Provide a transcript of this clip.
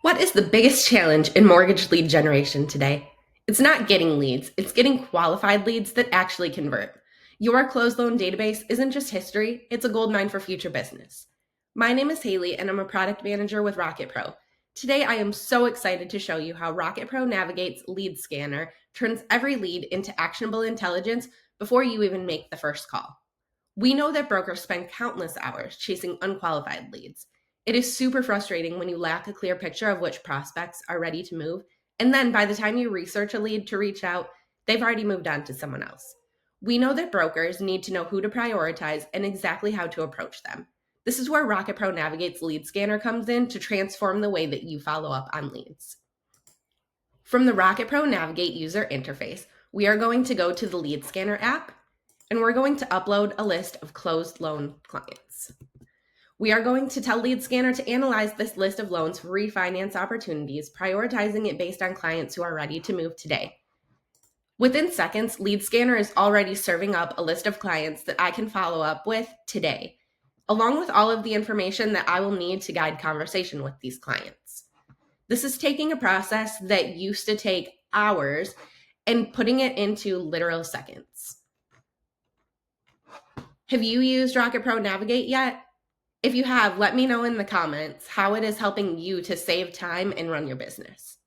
What is the biggest challenge in mortgage lead generation today? It's not getting leads, it's getting qualified leads that actually convert. Your closed loan database isn't just history, it's a goldmine for future business. My name is Hayli, and I'm a product manager with Rocket Pro. Today, I am so excited to show you how Rocket Pro Navigate's lead scanner turns every lead into actionable intelligence before you even make the first call. We know that brokers spend countless hours chasing unqualified leads. It is super frustrating when you lack a clear picture of which prospects are ready to move, and then by the time you research a lead to reach out, they've already moved on to someone else. We know that brokers need to know who to prioritize and exactly how to approach them. This is where Rocket Pro Navigate's lead scanner comes in to transform the way that you follow up on leads. From the Rocket Pro Navigate user interface, we are going to go to the Lead Scanner app, and we're going to upload a list of closed loan clients. We are going to tell Lead Scanner to analyze this list of loans for refinance opportunities, prioritizing it based on clients who are ready to move today. Within seconds, Lead Scanner is already serving up a list of clients that I can follow up with today, along with all of the information that I will need to guide conversation with these clients. This is taking a process that used to take hours and putting it into literal seconds. Have you used Rocket Pro Navigate yet? If you have, let me know in the comments how it is helping you to save time and run your business.